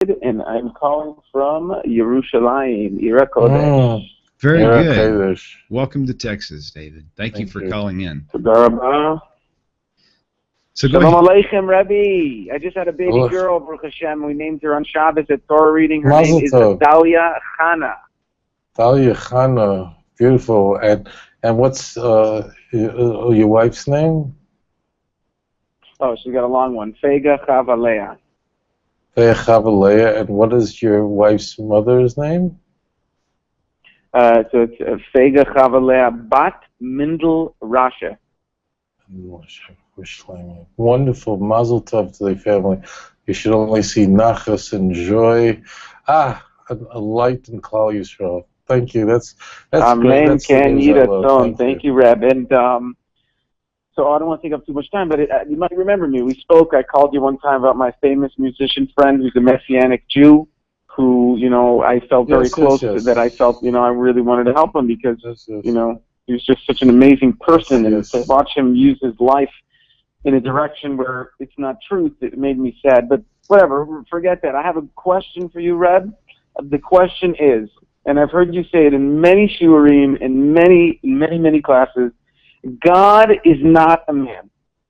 and I'm calling from Yerushalayim, Ira Kodesh. Very Ira good. Kodesh. Welcome to Texas, David. Thank you for calling in. Toda rabah. So go Shalom ahead. Aleichem, Rebbe. I just had a baby girl, Baruch Hashem. We named her on Shabbos at Torah reading. Her Mazel name is tov. Dalia Chana. Talia Chana, beautiful. And what's your wife's name? Oh, she's got a long one. Fega Chavalea. Fea Chavalea. And what is your wife's mother's name? So it's Fega Chavalea Bat Mindel Rasha. Wonderful. Mazel tov to the family. You should only see nachas and joy. A light in Klal Yisrael. Thank you. That's great. Amen. That's the Ken news I love. Yiratzon. Thank you, Reb. And so I don't want to take up too much time, but you might remember me. We spoke. I called you one time about my famous musician friend who's a Messianic Jew who, I felt very close to, that I felt, I really wanted to help him because, he was just such an amazing person. And to watch him use his life in a direction where it's not truth, it made me sad. But whatever, forget that. I have a question for you, Reb. The question is, and I've heard you say it in many shiurim, in many classes, God is not a man.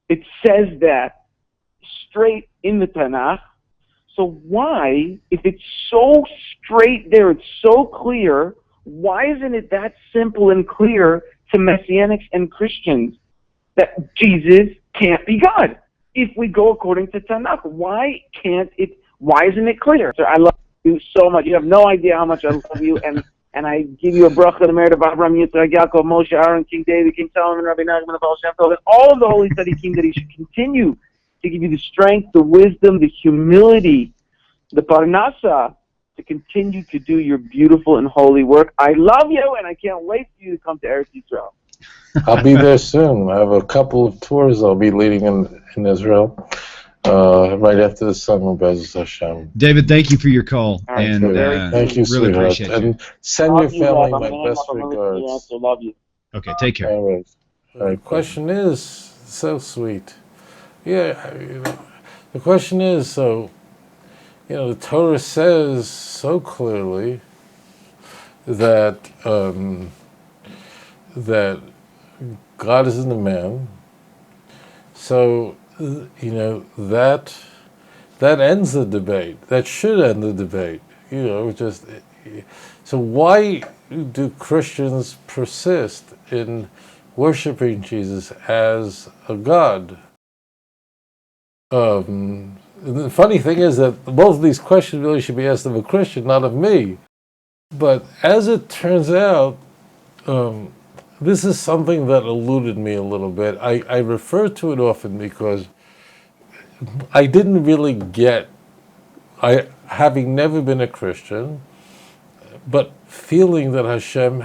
It says that straight in the Tanakh. So why, if it's so straight there, it's so clear, why isn't it that simple and clear to Messianics and Christians that Jesus can't be God? If we go according to Tanakh, why isn't it clear? So I love you so much. You have no idea how much I love you, and I give you a bracha, the merit of Abraham, Yitzchak, Yaakov, Moshe, Aaron, King David, King Solomon, Rabbi Nachman, Baal Shem Tov, and all of the holy tzaddikim, that he should continue to give you the strength, the wisdom, the humility, the parnasa, to continue to do your beautiful and holy work. I love you, and I can't wait for you to come to Eretz Yisrael. I'll be there soon. I have a couple of tours I'll be leading in Israel right after the summer, Be'ez Hashem. David, thank you for your call. Right, and thank you, really sweetheart. appreciate and you. send your family my best regards. I love you. Okay, take care. All right. The question is so sweet. Yeah, the question is, so, the Torah says so clearly that that God is in the man. So, that ends the debate. That should end the debate. So why do Christians persist in worshiping Jesus as a God? The funny thing is that both of these questions really should be asked of a Christian, not of me. But as it turns out, this is something that eluded me a little bit. I refer to it often because I didn't really get, having never been a Christian, but feeling that Hashem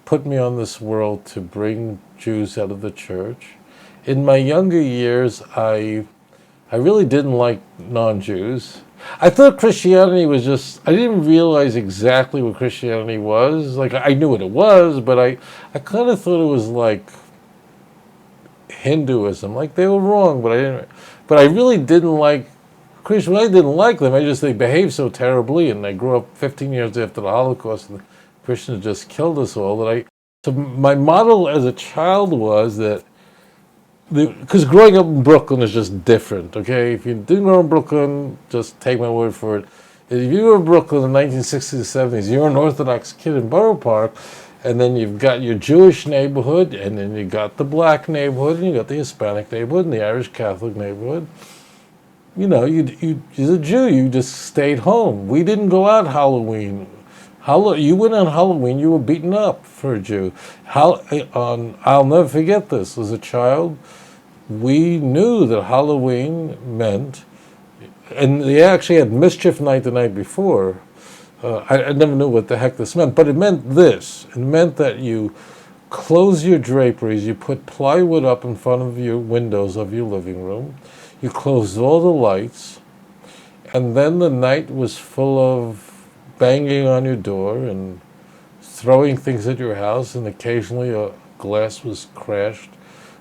put me on this world to bring Jews out of the church. In my younger years, I really didn't like non-Jews. I thought Christianity was I didn't realize exactly what Christianity was. Like, I knew what it was, but I kind of thought it was like Hinduism. Like, they were wrong, but I really didn't like Christians. I didn't like them. They behaved so terribly, and I grew up 15 years after the Holocaust, and the Christians just killed us all. So my model as a child was that, because growing up in Brooklyn is just different, okay? If you didn't grow up in Brooklyn, just take my word for it. If you were in Brooklyn in the 1960s and 70s, you're an Orthodox kid in Borough Park, and then you've got your Jewish neighborhood, and then you got the black neighborhood, and you got the Hispanic neighborhood, and the Irish Catholic neighborhood. You're a Jew, you just stayed home. We didn't go out Halloween. You went on Halloween, you were beaten up for a Jew. I'll never forget this. As a child, we knew that Halloween meant, and they actually had mischief night the night before. I never knew what the heck this meant, but it meant this. It meant that you close your draperies, you put plywood up in front of your windows of your living room, you closed all the lights, and then the night was full of banging on your door and throwing things at your house, and occasionally a glass was crashed,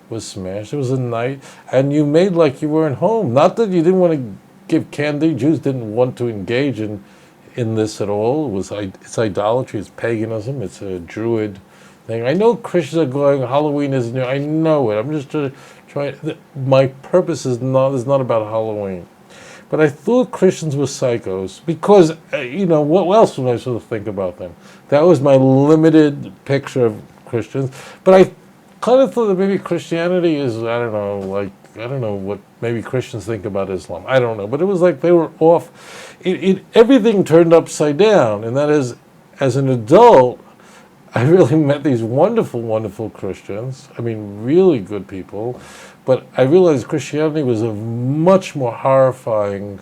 was smashed. It was a night, and you made like you weren't home. Not that you didn't want to give candy. Jews didn't want to engage in this at all. It's idolatry, it's paganism, it's a Druid thing. I know Christians are going, Halloween is new. I know it. I'm just trying. My purpose is not about Halloween. But I thought Christians were psychos because, what else was I supposed to think about them? That was my limited picture of Christians. But I kind of thought that maybe Christianity is, I don't know what maybe Christians think about Islam. I don't know. But it was like they were off. Everything turned upside down. And that is, as an adult, I really met these wonderful, wonderful Christians. I mean, really good people. But I realized Christianity was a much more horrifying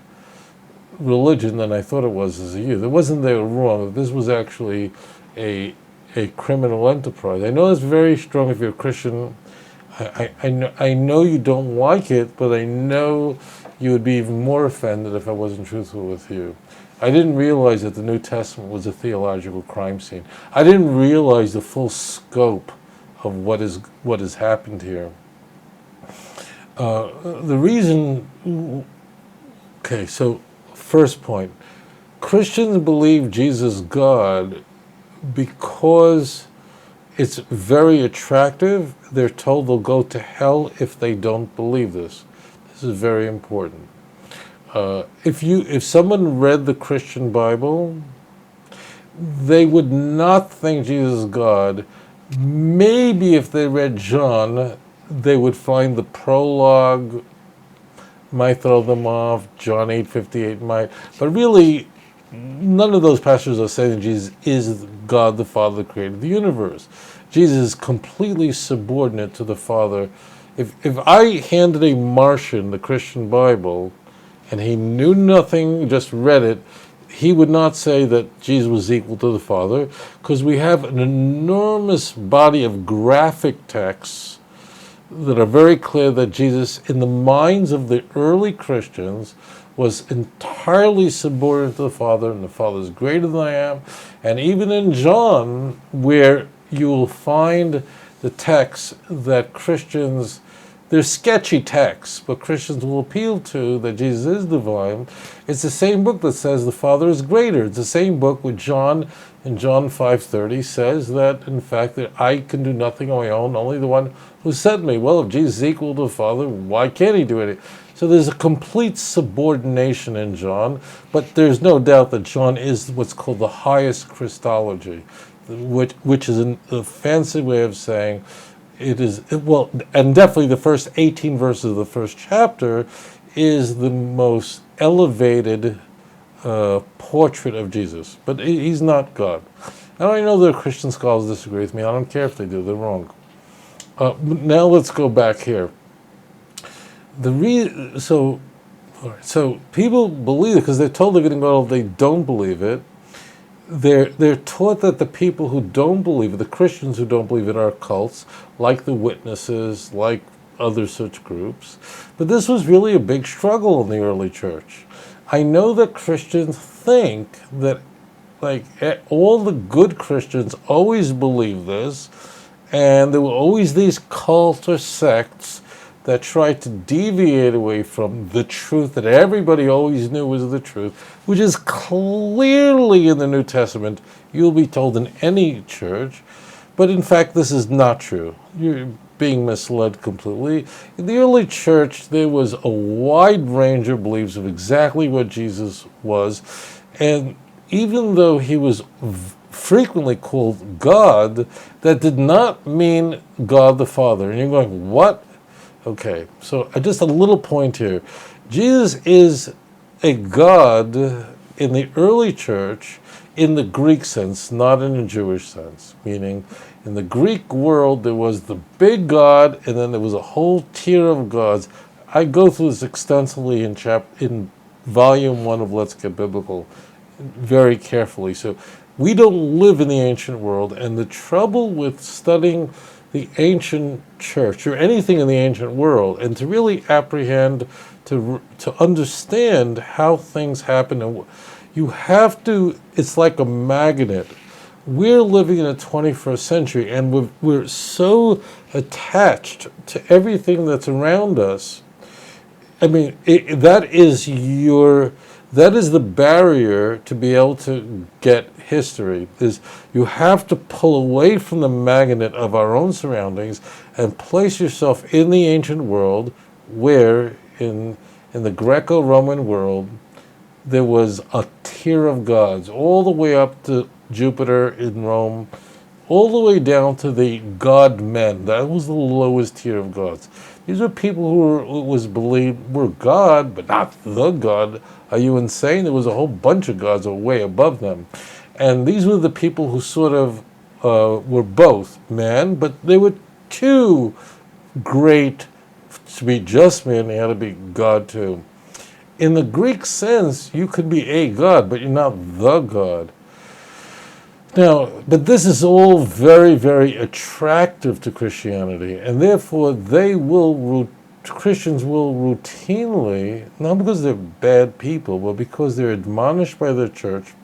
religion than I thought it was as a youth. It wasn't they were wrong. This was actually a criminal enterprise. I know it's very strong if you're a Christian. I know you don't like it, but I know you would be even more offended if I wasn't truthful with you. I didn't realize that the New Testament was a theological crime scene. I didn't realize the full scope of what has happened here. The reason, okay, so first point, Christians believe Jesus is God because it's very attractive. They're told they'll go to hell if they don't believe this. This is very important. If someone read the Christian Bible, they would not think Jesus is God. Maybe if they read John, they would find the prologue might throw them off, John 8:58 might, but really none of those passages are saying Jesus is God the Father, the creator of the universe. Jesus is completely subordinate to the Father. If I handed a Martian the Christian Bible and he knew nothing, just read it, he would not say that Jesus was equal to the Father, because we have an enormous body of graphic texts that are very clear that Jesus, in the minds of the early Christians, was entirely subordinate to the Father, and the Father is greater than I am. And even in John, where you will find the texts that Christians, they're sketchy texts, but Christians will appeal to that Jesus is divine. It's the same book that says the Father is greater. It's the same book with John in John 5:30 says that, in fact, that I can do nothing on my own, only the one who sent me. Well, if Jesus is equal to the Father, why can't he do anything? So there's a complete subordination in John, but there's no doubt that John is what's called the highest Christology, which is a fancy way of saying it is, well, and definitely the first 18 verses of the first chapter is the most elevated portrait of Jesus, but he's not God. And I know there are Christian scholars disagree with me. I don't care if they do; they're wrong. Now let's go back here. So people believe it because they're told they're going to go. If they don't believe it, they're taught that the people who don't believe it, the Christians who don't believe it, are cults, like the Witnesses, like other such groups. But this was really a big struggle in the early church. I know that Christians think that, like, all the good Christians always believe this, and there were always these cults or sects that tried to deviate away from the truth that everybody always knew was the truth, which is clearly in the New Testament. You'll be told in any church, but in fact this is not true. You're being misled completely. In the early church, there was a wide range of beliefs of exactly what Jesus was, and even though he was frequently called God, that did not mean God the Father. And you're going, what? Okay, so just a little point here. Jesus is a God in the early church in the Greek sense, not in the Jewish sense, meaning in the Greek world there was the big God and then there was a whole tier of gods. I go through this extensively in volume 1 of Let's Get Biblical very carefully. So we don't live in the ancient world, and the trouble with studying the ancient church or anything in the ancient world, and to really apprehend, to understand how things happen, and you have to, it's like a magnet. We're living in the 21st century, and we're so attached to everything that's around us. I mean, that is the barrier to be able to get history. Is you have to pull away from the magnet of our own surroundings and place yourself in the ancient world, where in the Greco-Roman world there was a tier of gods, all the way up to Jupiter in Rome, all the way down to the god men. That was the lowest tier of gods. These were people who was believed were God, but not the God. Are you insane? There was a whole bunch of gods that were way above them. And these were the people who sort of were both man, but they were too great to be just man. They had to be God too. In the Greek sense, you could be a God, but you're not the God. Now, but this is all very, very attractive to Christianity, and therefore Christians will routinely, not because they're bad people, but because they're admonished by their church.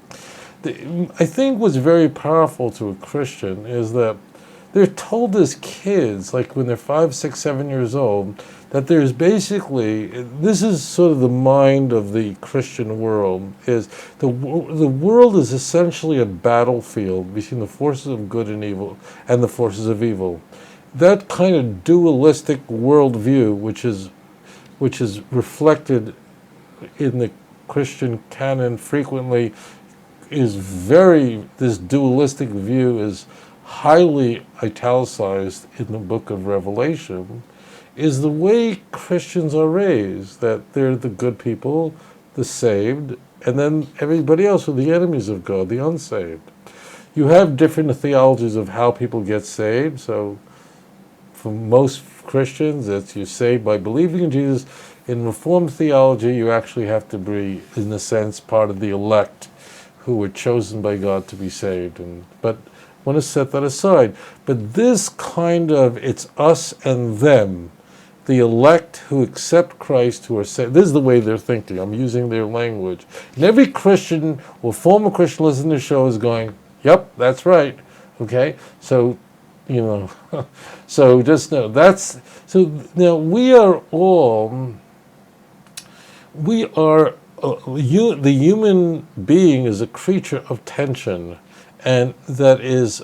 I think what's very powerful to a Christian is that they're told as kids, like when they're 5, 6, 7 years old, that there's basically, this is sort of the mind of the Christian world, is the world is essentially a battlefield between the forces of good and evil and the forces of evil. That kind of dualistic worldview, which is reflected in the Christian canon frequently, this dualistic view is highly italicized in the book of Revelation, is the way Christians are raised, that they're the good people, the saved, and then everybody else are the enemies of God, the unsaved. You have different theologies of how people get saved. So for most Christians, it's you're saved by believing in Jesus. In Reformed theology, you actually have to be, in a sense, part of the elect who were chosen by God to be saved. But I want to set that aside. But this kind of, it's us and them, the elect who accept Christ, who are saved. This is the way they're thinking. I'm using their language. And every Christian or former Christian listening to the show is going, yep, that's right. Okay? So, so just know so now the human being is a creature of tension, and that is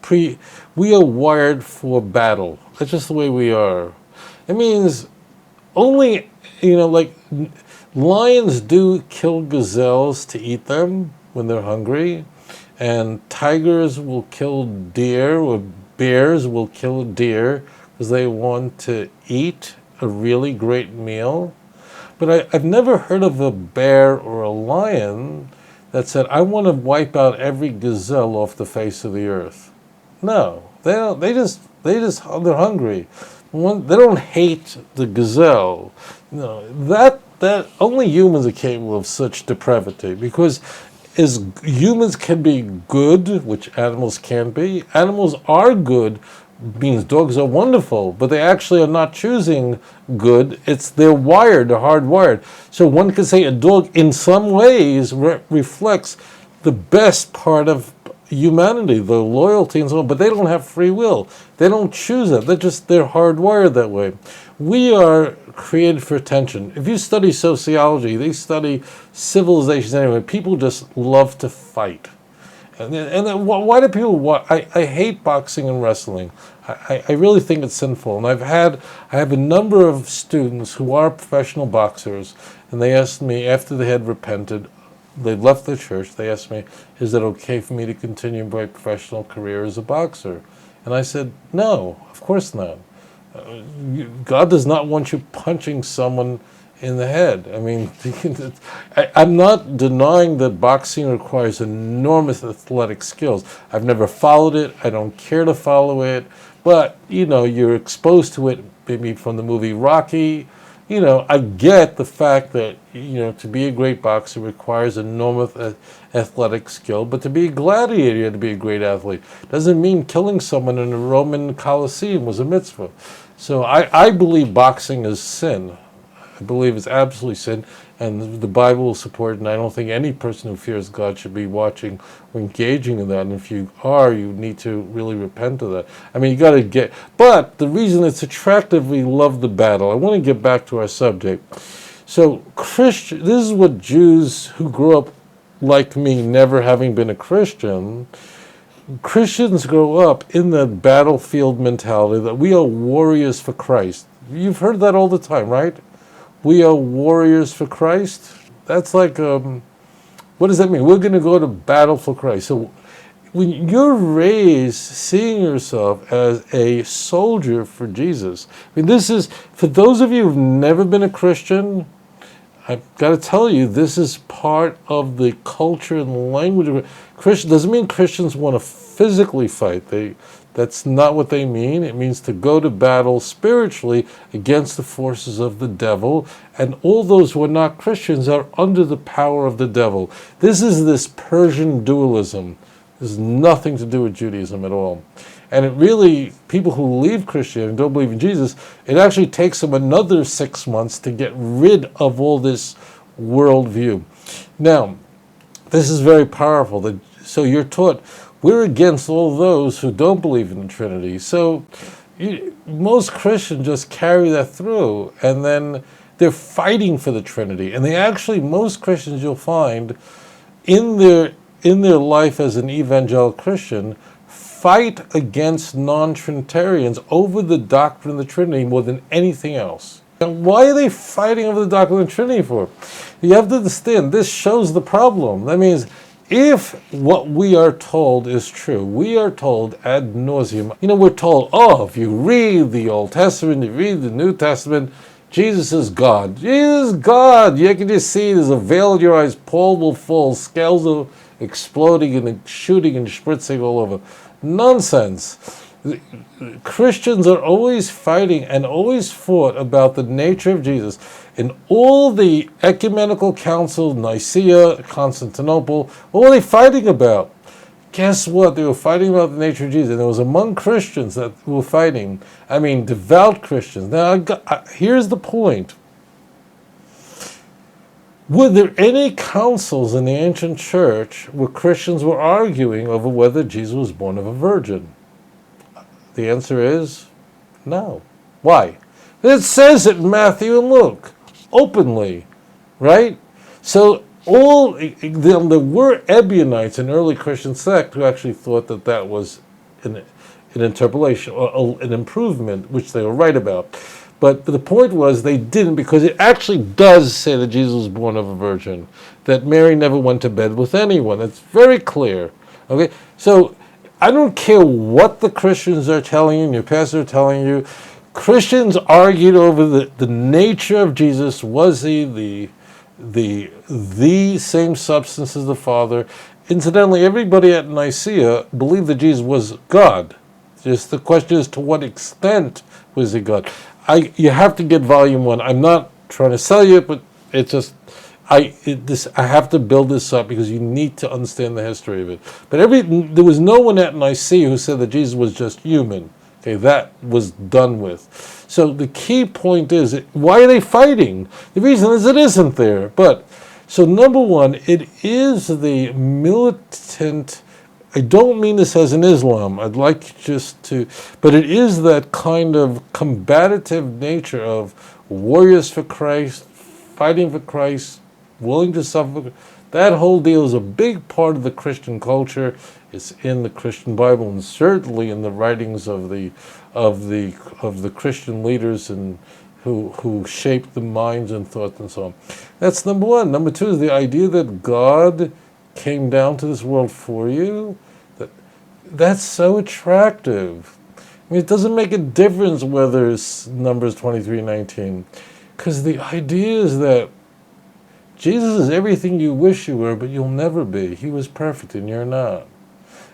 we are wired for battle. That's just the way we are. It means only, like lions do kill gazelles to eat them when they're hungry, and tigers will kill deer, or bears will kill deer because they want to eat a really great meal. But I've never heard of a bear or a lion that said, I want to wipe out every gazelle off the face of the earth. No, they don't. They're hungry. They don't hate the gazelle. No, that only humans are capable of such depravity, because as humans can be good, which animals can be, animals are good, means dogs are wonderful, but they actually are not choosing good. They're wired, they're hardwired. So one could say a dog in some ways reflects the best part of humanity, the loyalty and so on, but they don't have free will. They don't choose it. They're hardwired that way. We are created for attention. If you study sociology, they study civilizations anyway. People just love to fight. And then why do people I hate boxing and wrestling. I really think it's sinful. And I have a number of students who are professional boxers, and they asked me after they had repented, they left the church, they asked me, is it okay for me to continue my professional career as a boxer? And I said, no, of course not. God does not want you punching someone in the head. I mean, I'm not denying that boxing requires enormous athletic skills. I've never followed it. I don't care to follow it. But, you're exposed to it maybe from the movie Rocky. I get the fact that, to be a great boxer requires enormous athletic skill, but to be a gladiator, you have to be a great athlete. Doesn't mean killing someone in the Roman Colosseum was a mitzvah. So I believe boxing is sin. I believe it's absolutely sin, and the Bible will support it, and I don't think any person who fears God should be watching or engaging in that. And if you are, you need to really repent of that. I mean, you got to get... But the reason it's attractive, we love the battle. I want to get back to our subject. So, this is what Jews who grew up like me, never having been a Christian... Christians grow up in that battlefield mentality that we are warriors for Christ. You've heard that all the time, right? We are warriors for Christ. That's like, what does that mean? We're going to go to battle for Christ. So when you're raised seeing yourself as a soldier for Jesus, I mean, this is, for those of you who've never been a Christian, I've got to tell you, this is part of the culture and language of Christian. Doesn't mean Christians want to physically fight. That's not what they mean. It means to go to battle spiritually against the forces of the devil, and all those who are not Christians are under the power of the devil. This is this Persian dualism. This has nothing to do with Judaism at all. And it really, people who leave Christianity and don't believe in Jesus, it actually takes them another 6 months to get rid of all this worldview. Now, this is very powerful. So you're taught, we're against all those who don't believe in the Trinity. So most Christians just carry that through, and then they're fighting for the Trinity. And they actually, most Christians you'll find, in their life as an evangelical Christian, fight against non-Trinitarians over the doctrine of the Trinity more than anything else. And why are they fighting over the doctrine of the Trinity for? You have to understand, this shows the problem. That means if what we are told is true, we are told ad nauseum. We're told, if you read the Old Testament, you read the New Testament, Jesus is God. Jesus is God. You can just see there's a veil in your eyes. Paul will fall. Scales are exploding and shooting and spritzing all over. Nonsense. Christians are always fighting and always fought about the nature of Jesus. In all the ecumenical councils, Nicaea, Constantinople, what were they fighting about? Guess what? They were fighting about the nature of Jesus. And it was among Christians that were fighting. I mean, devout Christians. Now, here's the point. Were there any councils in the ancient church where Christians were arguing over whether Jesus was born of a virgin? The answer is no. Why? It says it in Matthew and Luke, openly, right? So there were Ebionites, an early Christian sect, who actually thought that was an interpolation or an improvement, which they were right about. But the point was they didn't, because it actually does say that Jesus was born of a virgin, that Mary never went to bed with anyone. It's very clear. Okay, so I don't care what the Christians are telling you and your pastor are telling you. Christians argued over the nature of Jesus. Was he the same substance as the Father? Incidentally, everybody at Nicaea believed that Jesus was God. Just the question is, to what extent was he God? You have to get volume 1. I'm not trying to sell you it, but it's just I have to build this up because you need to understand the history of it. But there was no one at Nicaea who said that Jesus was just human. Okay, that was done with. So the key point is, why are they fighting? The reason is it isn't there. So number one, it is the militant. I don't mean this as in Islam. I'd like but it is that kind of combative nature of warriors for Christ, fighting for Christ, willing to suffer. That whole deal is a big part of the Christian culture. It's in the Christian Bible, and certainly in the writings of the Christian leaders and who shaped the minds and thoughts and so on. That's number one. Number two is the idea that God came down to this world for you. That's so attractive. I mean, it doesn't make a difference whether it's Numbers 23:19, because the idea is that Jesus is everything you wish you were, but you'll never be. He was perfect and you're not.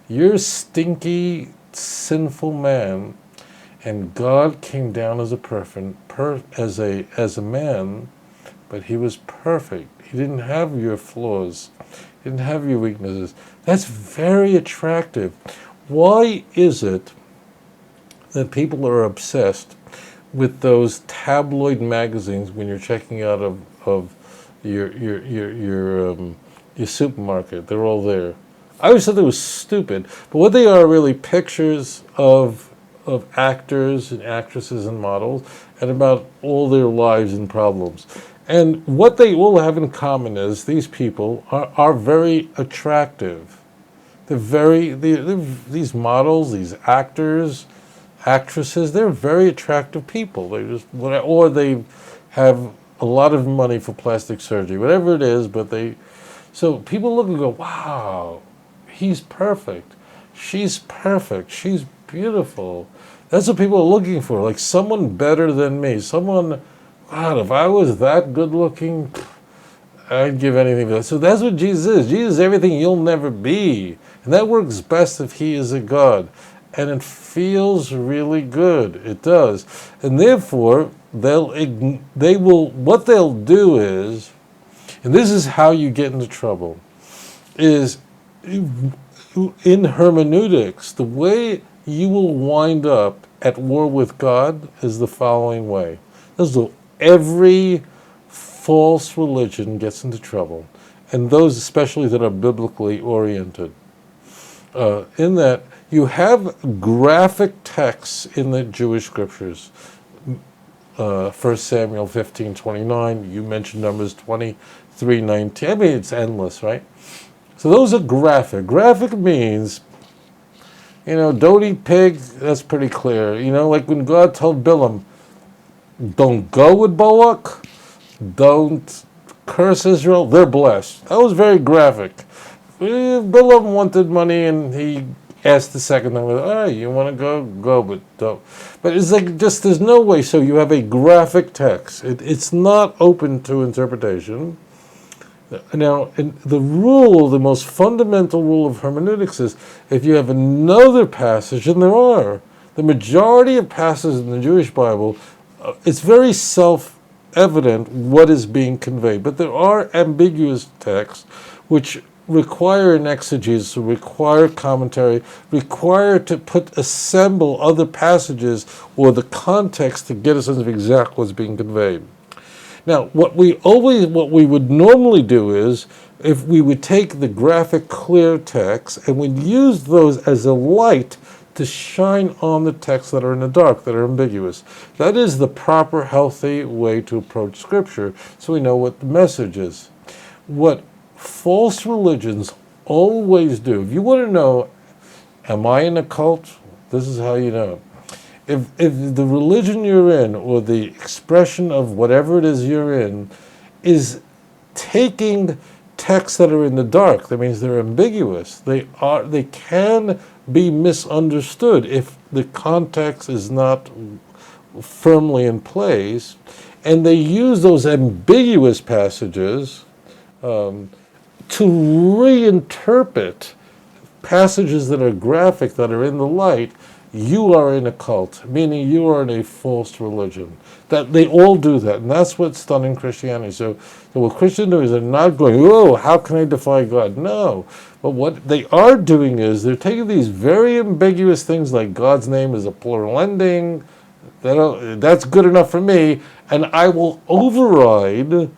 You're a stinky, sinful man, and God came down as a man, but he was perfect. He didn't have your flaws. He didn't have your weaknesses. That's very attractive. Why is it that people are obsessed with those tabloid magazines when you're checking out of your supermarket. They're all there. I always thought they was stupid, but what they are really pictures of actors and actresses and models, and about all their lives and problems. And what they all have in common is these people are very attractive. These models, these actors, actresses, they're very attractive people. Or they have a lot of money for plastic surgery, whatever it is, so people look and go, wow, he's perfect. She's perfect. She's beautiful. That's what people are looking for, like someone better than me. Someone, God, if I was that good looking, I'd give anything for that. So that's what Jesus is. Jesus is everything you'll never be. And that works best if he is a God. And it feels really good. It does. And therefore, what they'll do is, and this is how you get into trouble, is in hermeneutics, the way you will wind up at war with God is the following way. Every false religion gets into trouble, and those especially that are biblically oriented. In that you have graphic texts in the Jewish scriptures. 1 Samuel 15:29, you mentioned Numbers 23:19. I mean, it's endless, right? So those are graphic. Graphic means, don't eat pig, that's pretty clear. Like when God told Balaam, don't go with Balak, don't curse Israel, they're blessed. That was very graphic. Balaam wanted money and he asked the second time, all right, you want to go, but don't. But it's like there's no way. So you have a graphic text. It's not open to interpretation. Now, the most fundamental rule of hermeneutics is if you have another passage, and there are, the majority of passages in the Jewish Bible, it's very self-evident what is being conveyed. But there are ambiguous texts which require an exegesis, require commentary, require to assemble other passages or the context to get a sense of exactly what's being conveyed. Now, what we would normally do is, if we would take the graphic, clear text and we'd use those as a light to shine on the texts that are in the dark, that are ambiguous. That is the proper, healthy way to approach Scripture, so we know what the message is. What false religions always do, if you want to know, am I in a cult? This is how you know. If the religion you're in, or the expression of whatever it is you're in, is taking texts that are in the dark, that means they're ambiguous. They can be misunderstood if the context is not firmly in place, and they use those ambiguous passages to reinterpret passages that are graphic, that are in the light. You are in a cult, meaning you are in a false religion. That they all do that, and that's what's done in Christianity. So what Christians do is they're not going, oh, how can I defy God? No. But what they are doing is they're taking these very ambiguous things like God's name is a plural ending, that's good enough for me, and I will override,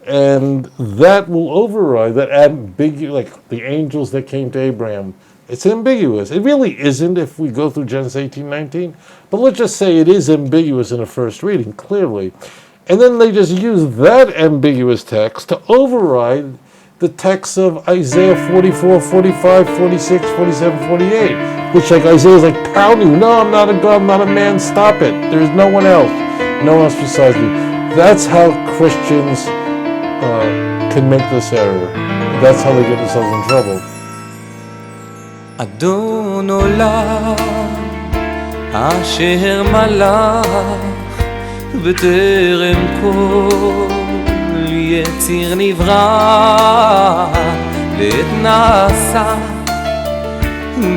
and that will override that ambiguous, like the angels that came to Abraham. It's ambiguous. It really isn't if we go through Genesis 18:19, but let's just say it is ambiguous in a first reading, clearly. And then they just use that ambiguous text to override the texts of Isaiah 44, 45, 46, 47, 48, which like Isaiah's like pounding, no, I'm not a God, I'm not a man, stop it. There's no one else besides me. That's how Christians can make this error. That's how they get themselves in trouble. אדון עולם אשר מלך בטרם כל יציר נברא לעת נעשה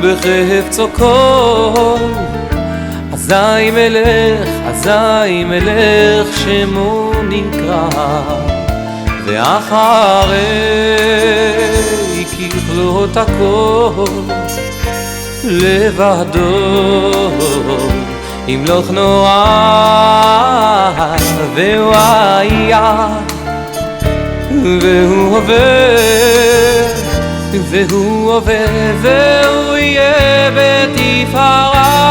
בחפצו כל אזי מלך שמו נקרא ואחרי ככלות הכל לבדו ימלוך נורא והוא היה והוא עובר והוא עובר והוא יהיה בתפארה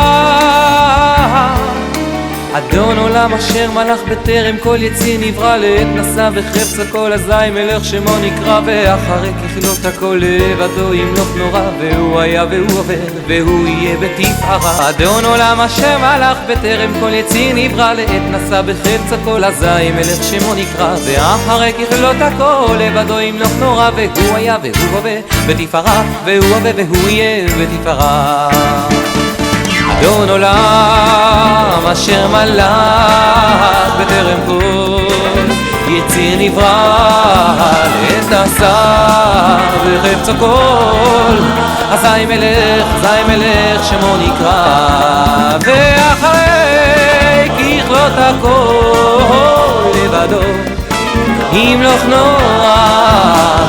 אדון עולם אשר מלך בטרם כל יציא נברא לעת נשא בחפץ הכל אזי מלך שמו נקרא ואחרי ככלות הכל לבדו ימלוך נורא והוא היה והוא עובר והוא יהיה בתפארה אדון עולם אשר מלך בטרם כל יציא נברא לעת נשא בחפץ הכל אזי מלך שמו נקרא ואחרי ככלות הכל לבדו ימלוך נורא והוא היה והוא עובר בתפארה והוא עובר והוא יהיה בתפארה אדון עולם אשר מלך בטרם כל יציר נברא לעת עשה בחפץ הכל אזי מלך שמו נקרא ואחרי ככלות הכל לבדו ימלוך נורא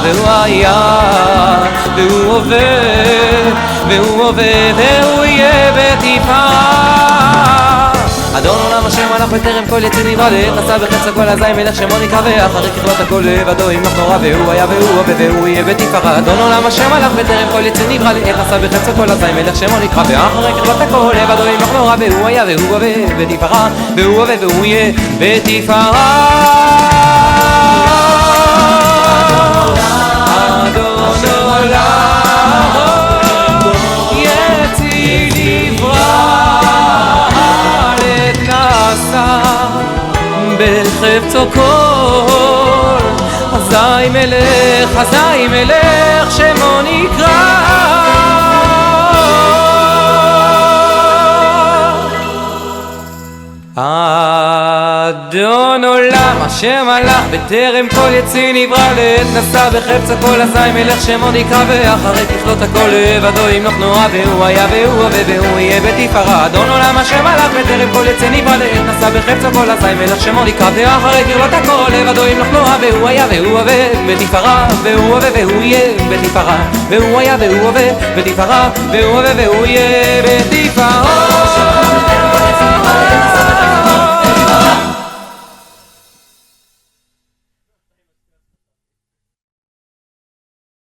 והוא היה והוא עובר והוא עובר והוא יהיה בתפארה אדון עולם אשר מלך בטרם כל יציר נברא לעת נשא בחפץ הכל אזי מלך שמו נקרא ואחרי ככלות הכל לבדו ימלוך נורא והוא היה והוא עובר והוא יהיה בתפארה אדון עולם אשר מלך בטרם כל יציר נברא לעת נשא בחפץ הכל אזי מלך שמו נקרא ואחרי ככלות הכל לבדו ימלוך נורא והוא היה והוא עובר בתפארה והוא עובר והוא יהיה בתפארה אדון עולם יציר נברא לעת נשא בחפצו כל אזי מלך שמו נקרא אדון עולם אשר מלך בטרם כל יציר נברא לעת נשא בחפץ הכל אזי מלך שמו נקרא ואחרי ככלות הכל לבדו ימלוך נורא והוא היה והוא עובר והוא יהיה בתפארה אדון עולם אשר מלך בטרם כל יציר נברא לעת נשא בחפץ הכל אזי מלך שמו נקרא ואחרי ככלות הכל לבדו ימלוך נורא והוא היה והוא עובר בתפארה והוא עובר והוא יהיה בתפארה והוא היה והוא עובר בתפארה והוא עובר והוא יהיה בתפארה